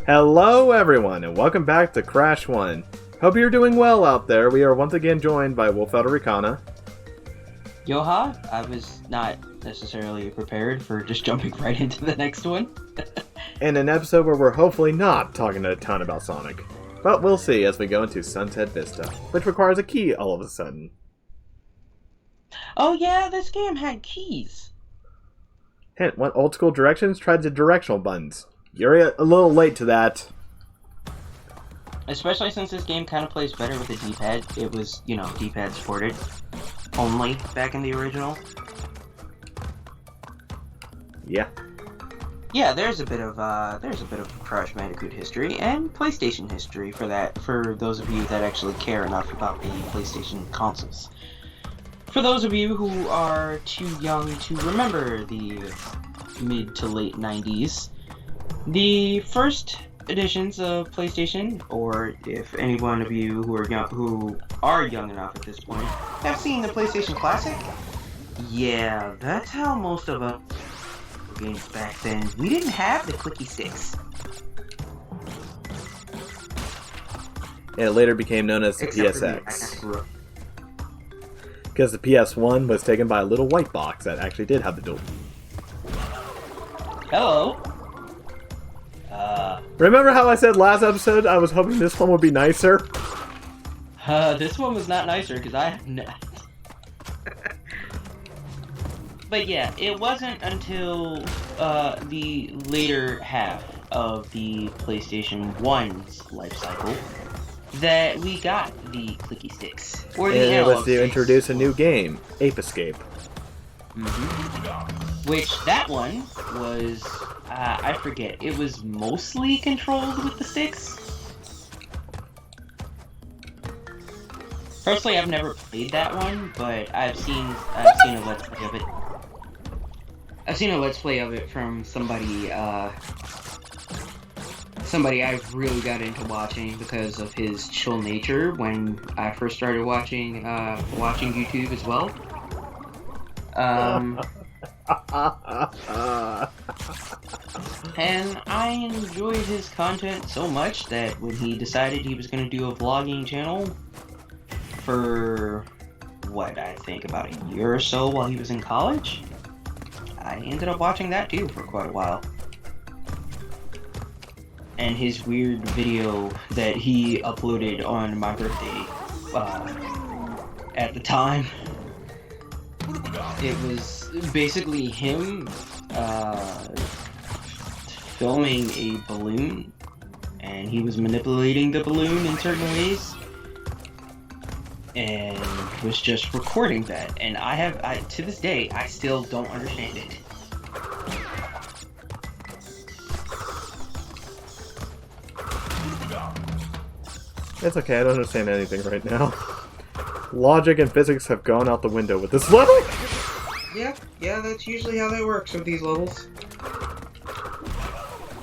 Hello everyone, and welcome back to Crash 1. Hope you're doing well out there. We are once again joined by Wolf Ricana. Yoha, I was not necessarily prepared for just jumping right into the next one. In an episode where we're hopefully not talking a ton about Sonic. But we'll see as we go into Sunset Vista, which requires a key all of a sudden. Oh yeah, this game had keys. Hint, want old school directions? Try the directional buttons. You're a little late to that. Especially since this game kind of plays better with a D-pad. It was, D-pad supported only back in the original. Yeah. Yeah, there's a bit of Crash Bandicoot history and PlayStation history for those of you that actually care enough about the PlayStation consoles. For those of you who are too young to remember the mid to late 90s, the first editions of PlayStation, or if any one of you who are young enough at this point, have seen the PlayStation Classic, yeah, that's how most of us games back then. We didn't have the clicky sticks. It later became known as the PSX. Because the PS1 was taken by a little white box that actually did have the dual. Hello. Remember how I said last episode I was hoping this one would be nicer? This one was not nicer because I have no... But yeah, it wasn't until the later half of the PlayStation 1's life cycle that we got the clicky sticks. Or the and it was to sticks. Introduce a new game, Ape Escape. Mm-hmm. Which, that one was, I forget, it was mostly controlled with the sticks? Personally, I've never played that one, but I've seen a Let's Play of it. I've seen a Let's Play of it from somebody I've really got into watching because of his chill nature when I first started watching YouTube as well. And I enjoyed his content so much that when he decided he was going to do a vlogging channel for, I think about a year or so while he was in college, I ended up watching that too for quite a while. And his weird video that he uploaded on my birthday at the time, it was basically him filming a balloon, and he was manipulating the balloon in certain ways, and was just recording that. And I to this day, I still don't understand it. It's okay, I don't understand anything right now. Logic and physics have gone out the window with this level! Yeah, that's usually how that works with these levels.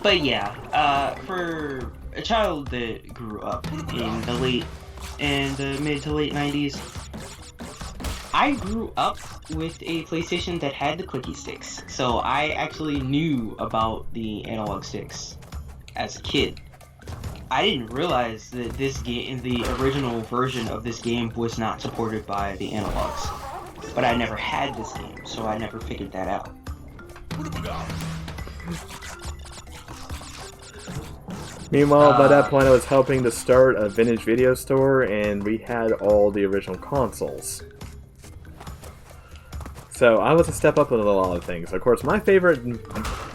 But yeah, for a child that grew up in the mid to late 90s, I grew up with a PlayStation that had the clicky sticks, so I actually knew about the analog sticks as a kid. I didn't realize that this game, the original version of this game, was not supported by the analogs. But I never had this game, so I never figured that out. Meanwhile, by that point I was helping to start a vintage video store, and we had all the original consoles. So I was a step up with a lot of things. Of course, my favorite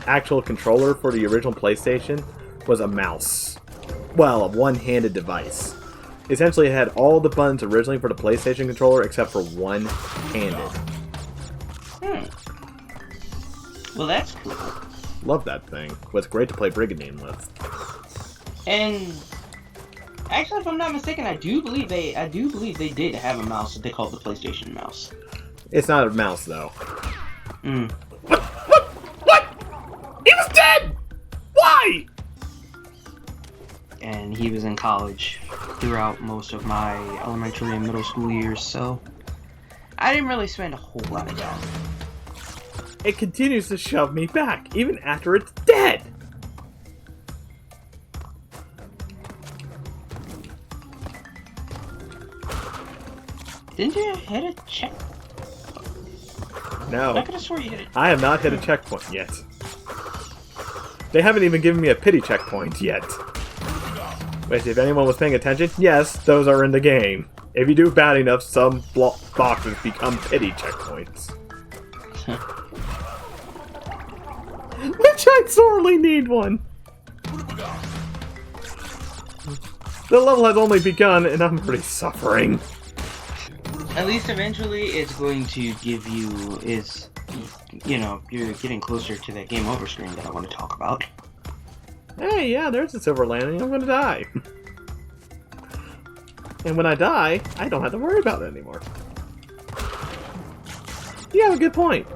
actual controller for the original PlayStation was a mouse. Well, a one-handed device. Essentially, it had all the buttons originally for the PlayStation controller except for one-handed. Well, that's cool. Love that thing. It was great to play Brigandine with. And actually, if I'm not mistaken, I do believe they did have a mouse that they called the PlayStation mouse. It's not a mouse, though. What? He was dead! Why? And he was in college throughout most of my elementary and middle school years, so I didn't really spend a whole lot of time. It continues to shove me back, even after it's dead! Didn't you hit a check? No. I could have swore you hit it. I have not hit a checkpoint yet. They haven't even given me a pity checkpoint yet. Which, if anyone was paying attention, yes, those are in the game. If you do bad enough, some boxes become pity checkpoints. Which I sorely need one. The level has only begun, and I'm already suffering. At least eventually it's going to give you you know, you're getting closer to that game over screen that I want to talk about. Hey, yeah, there's a silver landing. I'm gonna die. And when I die, I don't have to worry about it anymore. You have a good point.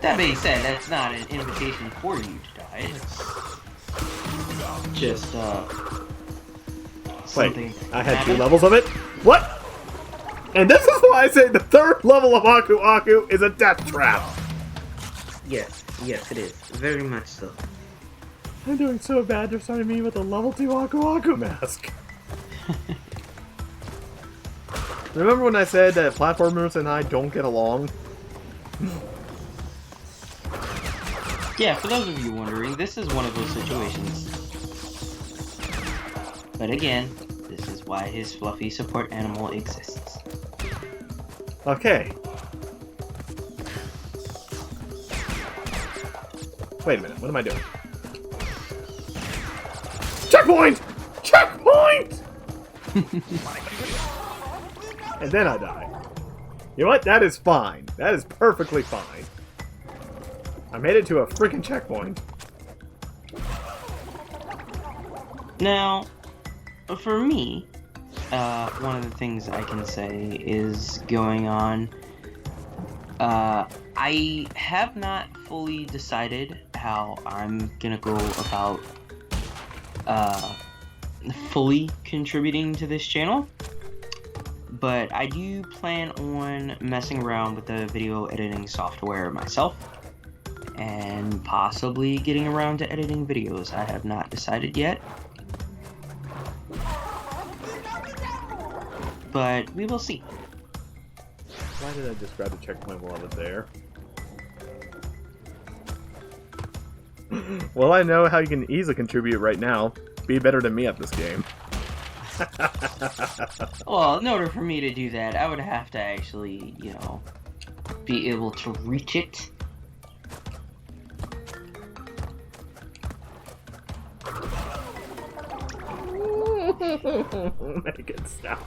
That being said, that's not an invitation for you to die. It's just, Wait, something I had 2 happened. levels of it? What? And this is why I say the 3rd level of Aku Aku is a death trap. Yes, it is. Very much so. I'm doing so bad they're starting me with a level 2 Aku Aku mask. Remember when I said that platformers and I don't get along? Yeah, for those of you wondering, this is one of those situations. But again, this is why his fluffy support animal exists. Okay. Wait a minute, what am I doing? Checkpoint! Checkpoint! And then I die. You know what? That is fine. That is perfectly fine. I made it to a freaking checkpoint. Now, for me, one of the things I can say is going on. I have not fully decided how I'm gonna go about fully contributing to this channel, but I do plan on messing around with the video editing software myself and possibly getting around to editing videos. I have not decided yet, but we will see. Why did I just grab the checkpoint while I was there? Well, I know how you can easily contribute right now. Be better than me at this game. Well, in order for me to do that, I would have to actually, you know, be able to reach it. Make it stop.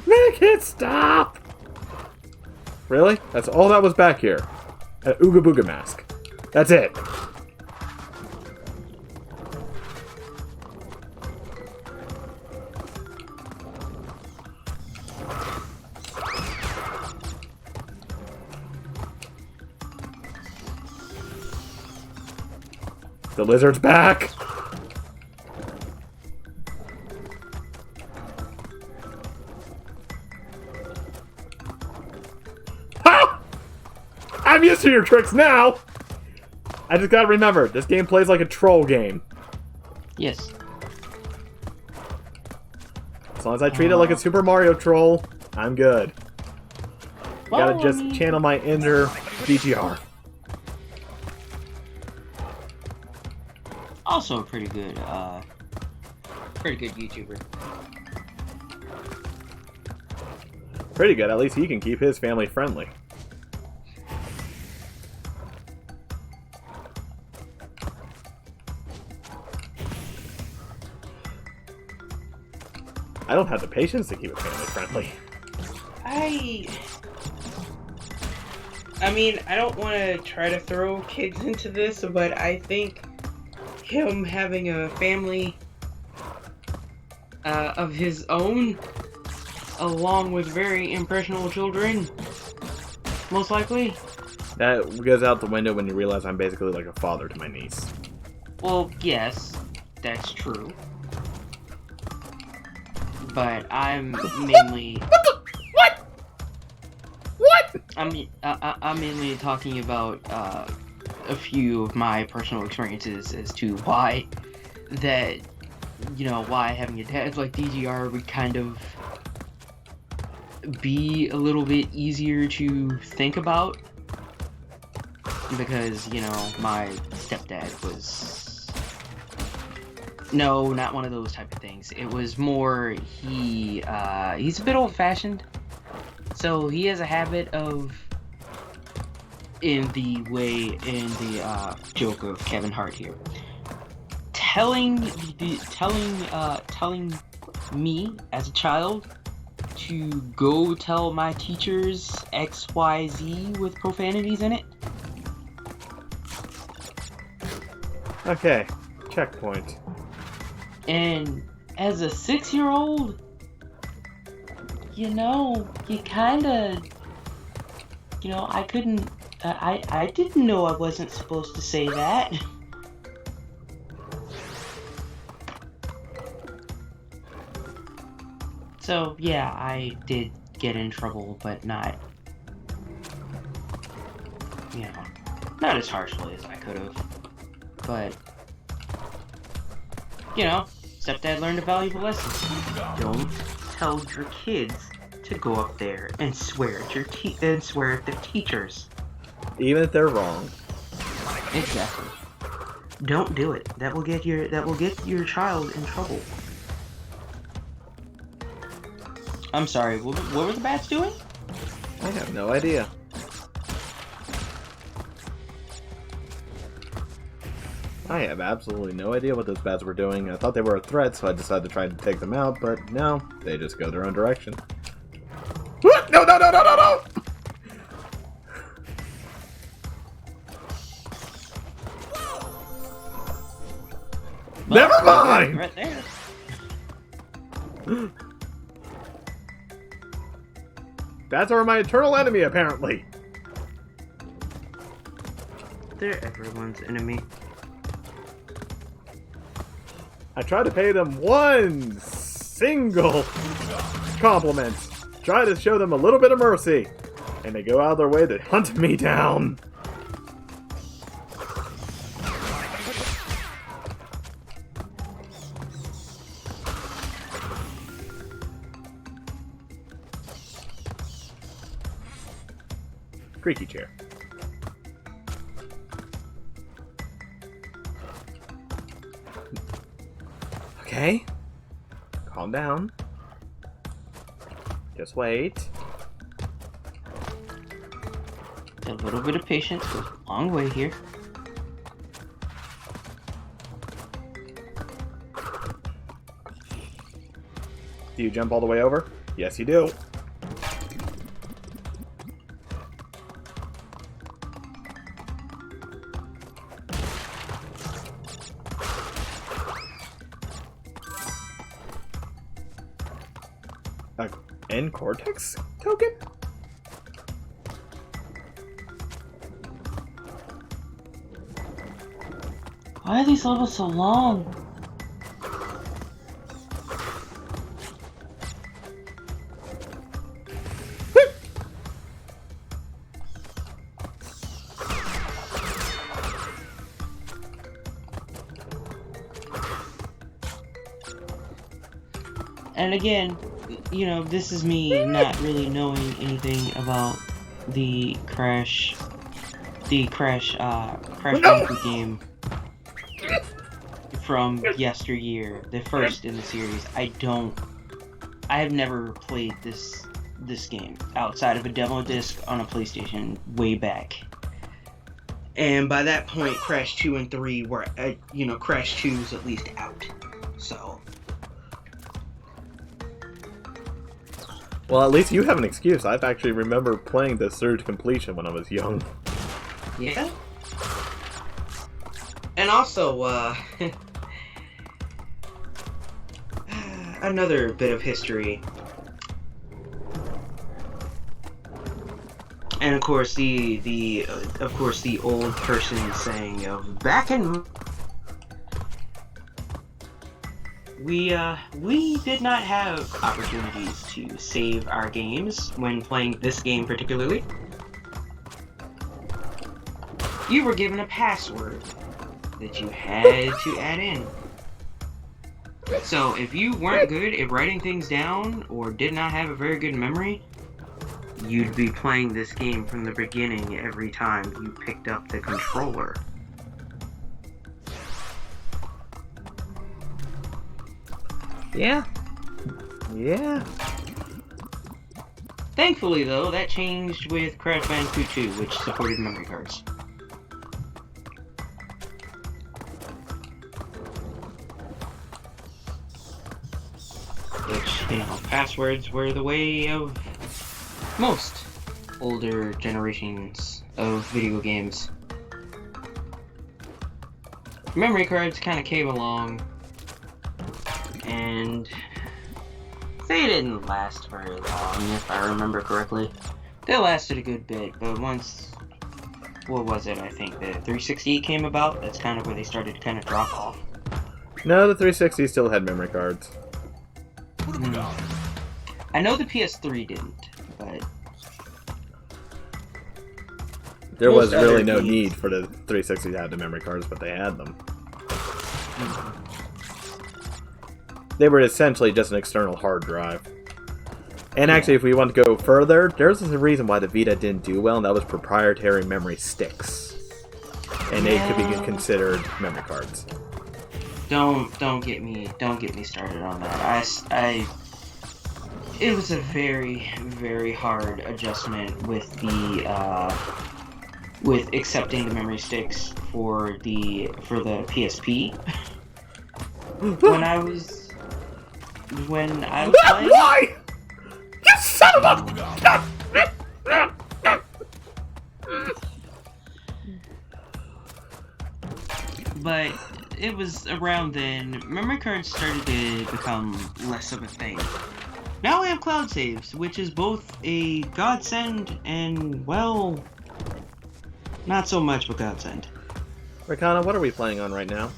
Make it stop! Really? That's all that was back here. An Ooga Booga mask. That's it. The lizard's back! Ha! I'm used to your tricks now! I just gotta remember, this game plays like a troll game. Yes. As long as I treat it like a Super Mario troll, I'm good. Well, Gotta just channel my inner DGR. Also a pretty good YouTuber. Pretty good, at least he can keep his family friendly. I don't have the patience to keep it family friendly. I mean, I don't want to try to throw kids into this, but I think him having a family of his own, along with very impressionable children, most likely. That goes out the window when you realize I'm basically like a father to my niece. Well, yes, that's true. But I'm mainly... What? I'm mainly talking about a few of my personal experiences as to why that you know, why having a dad like DGR would kind of be a little bit easier to think about, because, you know, my stepdad was... No, not one of those type of things. It was more, he's a bit old-fashioned, so he has a habit of, in the joke of Kevin Hart here, telling me as a child to go tell my teachers XYZ with profanities in it. Okay, checkpoint. And as a 6-year-old, you know, you kinda, you know, I couldn't, I didn't know I wasn't supposed to say that. So, yeah, I did get in trouble, but not, you know, not as harshly as I could have. But, you know, stepdad learned a valuable lesson. Don't tell your kids to go up there and swear at your the teachers. Even if they're wrong. Exactly. Don't do it. That will get your child in trouble. I'm sorry, what were the bats doing? I have no idea. I have absolutely no idea what those bats were doing. I thought they were a threat, so I decided to try to take them out, but no, they just go their own direction. What? No, no, no, no, no, no! Never mind! Right there. Bats are my eternal enemy, apparently. They're everyone's enemy. I try to pay them one single compliment. Try to show them a little bit of mercy. And they go out of their way to hunt me down. Creaky chair. Okay. Calm down. Just wait. A little bit of patience goes a long way here. Do you jump all the way over? Yes, you do. N Cortex token? Why are these levels so long? And again, you know, this is me not really knowing anything about the Crash Bandicoot game from yesteryear, the first in the series. I have never played this game outside of a demo disc on a PlayStation way back. And by that point, Crash 2 and 3 were, you know, Crash 2 was at least out. So. Well, at least you have an excuse. I've actually remember playing this through to completion when I was young. Yeah. And also, another bit of history. And of course the old person saying of back in we did not have opportunities to save our games when playing this game particularly. You were given a password that you had to add in. So if you weren't good at writing things down or did not have a very good memory, you'd be playing this game from the beginning every time you picked up the controller. Yeah. Yeah. Thankfully, though, that changed with Crash Bandicoot 2, which supported memory cards. Which, you know, passwords were the way of most older generations of video games. Memory cards kind of came along, and they didn't last very long, if I remember correctly. They lasted a good bit, but once, what was it, I think the 360 came about, that's kind of where they started to kind of drop off. No, the 360 still had memory cards. I know the PS3 didn't, but There was most other really no games- need for the 360 to have the memory cards, but they had them. They were essentially just an external hard drive. And actually, if we want to go further, there's a reason why the Vita didn't do well, and that was proprietary memory sticks. And they could be considered memory cards. don't get me started on that. It was a very, very hard adjustment with the with accepting the memory sticks for the PSP. when I was playing. Why? You son of a... But it was around then, memory cards started to become less of a thing. Now we have cloud saves, which is both a godsend and, well, not so much of a godsend. Rakana, what are we playing on right now?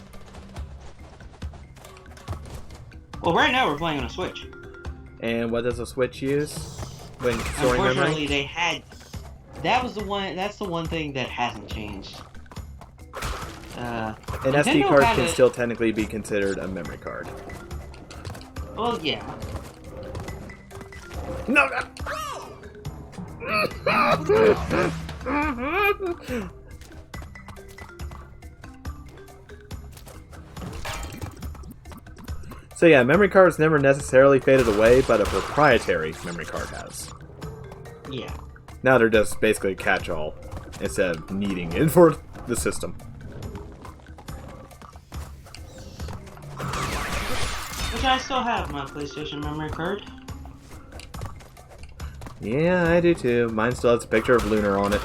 Well, right now we're playing on a Switch. And what does a Switch use when storing Unfortunately, memory? they had... That's the one thing that hasn't changed. An Nintendo SD card had can it- still technically be considered a memory card. Well, yeah. No, So yeah, memory cards never necessarily faded away, but a proprietary memory card has. Yeah. Now they're just basically a catch-all, instead of needing it for the system. Which I still have my PlayStation memory card. Yeah, I do too. Mine still has a picture of Lunar on it.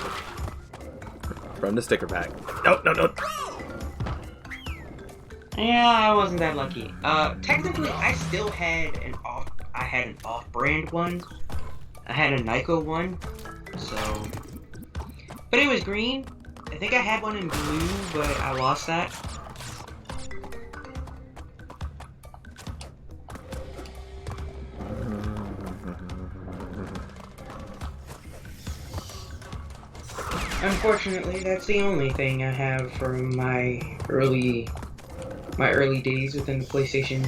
From the sticker pack. no. Yeah, I wasn't that lucky. Technically, I still had an off-brand one. I had a Nyko one, so... But it was green. I think I had one in blue, but I lost that. Unfortunately, that's the only thing I have from my early days within the PlayStation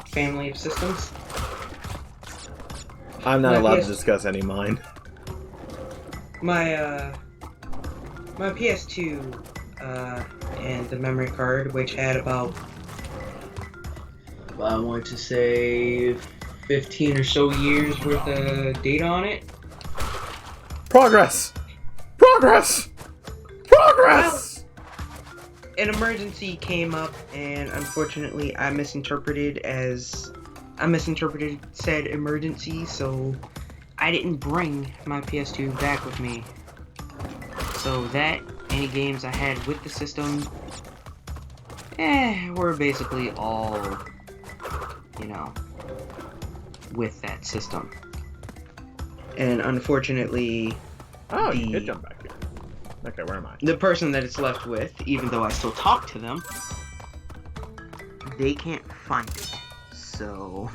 family of systems. I'm not My allowed PS to discuss any of mine. My PS2 and the memory card, which had about, I want to say 15 or so years worth of data on it. Progress! Progress! Progress! An emergency came up, and unfortunately, I misinterpreted said emergency, so I didn't bring my PS2 back with me. So that, any games I had with the system, were basically all, you know, with that system. And unfortunately, Oh, you did jump back here. Okay, where am I? the person that it's left with, even though I still talk to them, they can't find it. So,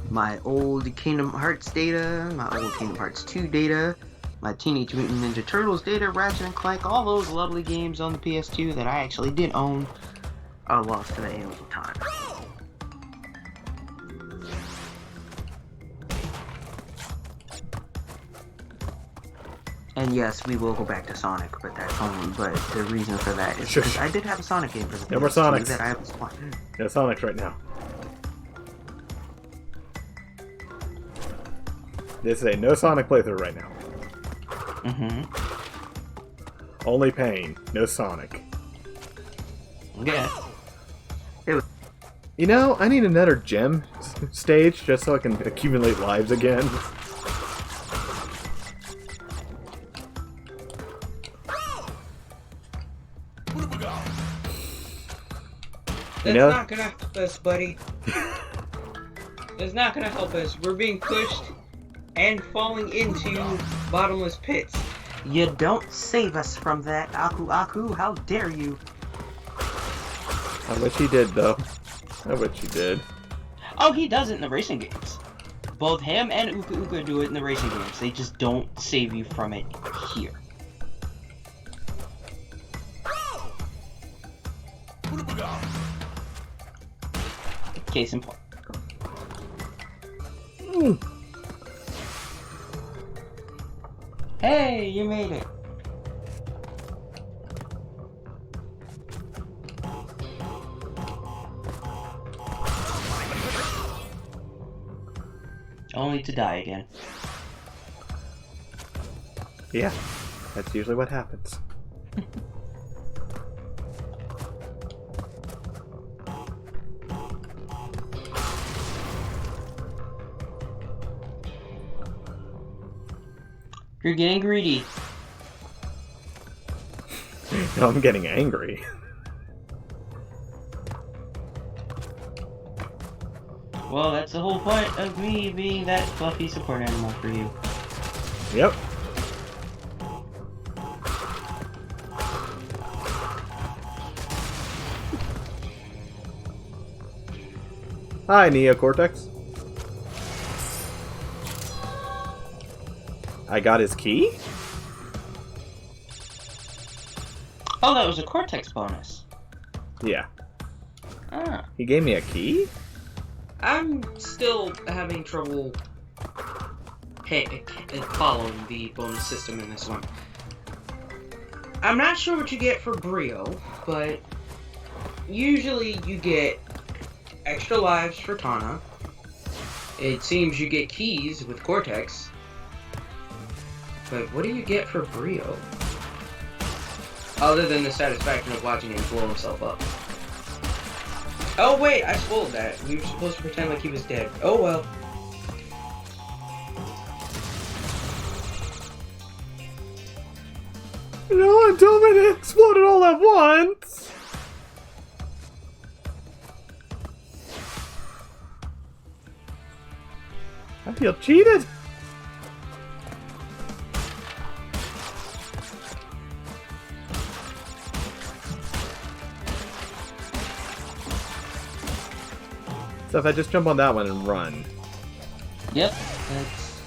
my old Kingdom Hearts data, my old Kingdom Hearts 2 data, my Teenage Mutant Ninja Turtles data, Ratchet and Clank, all those lovely games on the PS2 that I actually did own, are lost to the annals of time. And yes, we will go back to Sonic, but that's only. But the reason for that is because I did have a Sonic game for the No more PS2 Sonics. that I was playing. No Sonics right now. This is a no Sonic playthrough right now. Only pain, no Sonic. Yeah. You know, I need another gem stage just so I can accumulate lives again. That's know- not gonna help us, buddy. That's not gonna help us. We're being pushed and falling into bottomless pits. You don't save us from that, Aku Aku. How dare you? I wish he did, though. I wish he did. Oh, he does it in the racing games. Both him and Uka Uka do it in the racing games. They just don't save you from it here. Case in point. Hey, you made it. Only to die again. Yeah, that's usually what happens. You're getting greedy. Now I'm getting angry. Well, that's the whole point of me being that fluffy support animal for you. Yep. Hi, Neocortex. I got his key? Oh, that was a Cortex bonus. Yeah. Ah. He gave me a key? I'm still having trouble following the bonus system in this one. I'm not sure what you get for Brio, but usually you get extra lives for Tana. It seems you get keys with Cortex. But what do you get for Brio? Other than the satisfaction of watching him blow himself up. Oh wait, I spoiled that. We were supposed to pretend like he was dead. Oh well. No, I told me it exploded all at once! I feel cheated! So if I just jump on that one and run. Yep, that's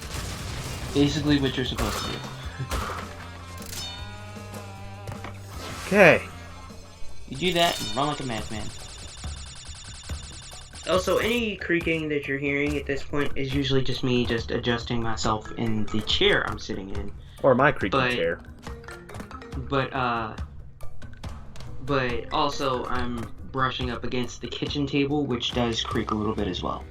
basically what you're supposed to do. Okay. You do that and run like a madman. Also, any creaking that you're hearing at this point is usually just me just adjusting myself in the chair I'm sitting in. Or my creaking But- chair. But also I'm brushing up against the kitchen table, which does creak a little bit as well.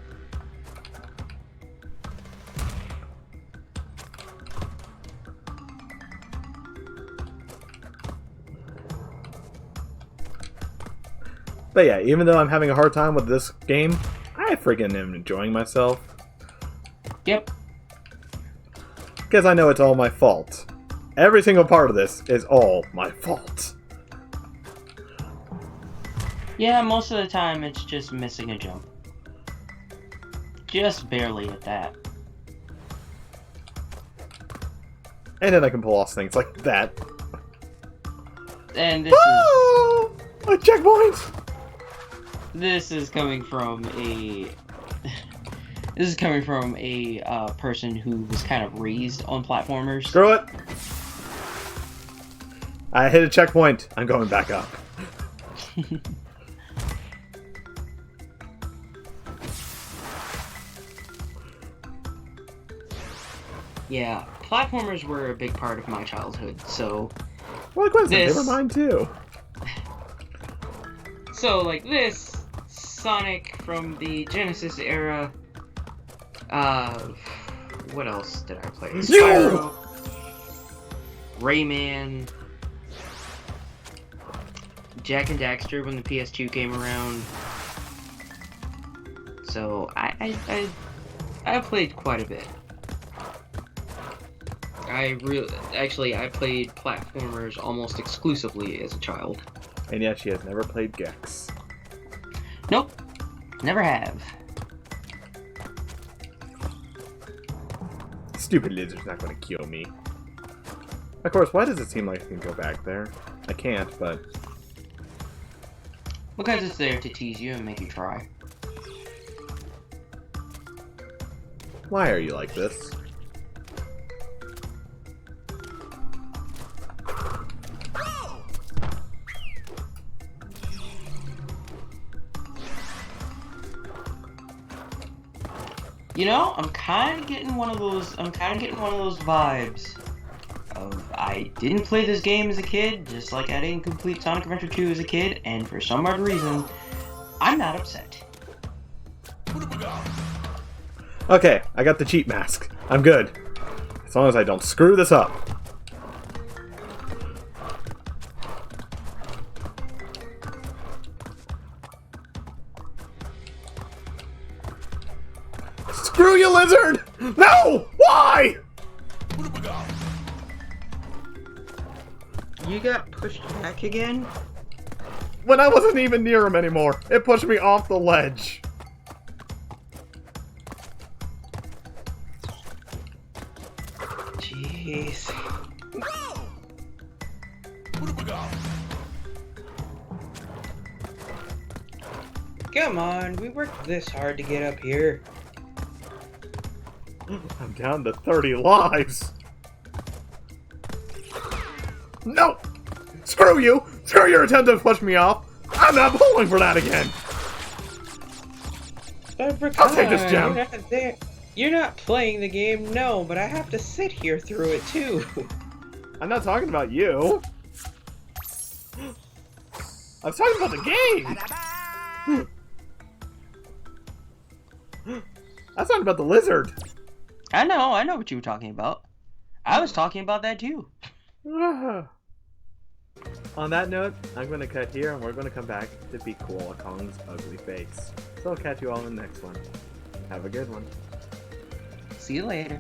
But yeah, even though I'm having a hard time with this game, I freaking am enjoying myself. Yep. Because I know it's all my fault. Every single part of this is all my fault. Yeah, most of the time it's just missing a jump. Just barely at that. And then I can pull off things like that. And this Oh! A checkpoint! this is coming from a this is coming from a person who was kind of raised on platformers. Screw it! I hit a checkpoint. I'm going back up. Yeah, platformers were a big part of my childhood, so... Well, coincidence, This- they were mine too. So, like this, Sonic from the Genesis era, what else did I play? Spyro, Rayman, Jak and Daxter when the PS2 came around. So, I played quite a bit. I played platformers almost exclusively as a child. And yet she has never played Gex. Nope. Never have. Stupid lizard's not going to kill me. Of course, why does it seem like I can go back there? I can't, but... Because it's there to tease you and make you try. Why are you like this? You know, I'm kind of getting one of those vibes of I didn't play this game as a kid, just like I didn't complete Sonic Adventure 2 as a kid, and for some odd reason, I'm not upset. Okay, I got the cheat mask. I'm good. As long as I don't screw this up. Screw you, lizard! No! Why? You got pushed back again? When I wasn't even near him anymore, it pushed me off the ledge. Jeez. Come on, we worked this hard to get up here. I'm down to 30 lives. No! Screw you! Screw your attempt to push me off! I'm not pulling for that again! I'll take this gem! You're not there. You're not playing the game, no, but I have to sit here through it too. I'm not talking about you. I was talking about the game! I was talking about the lizard. I know what you were talking about. I was talking about that too. On that note, I'm going to cut here and we're going to come back to beat Koala Kong's ugly face. So I'll catch you all in the next one. Have a good one. See you later.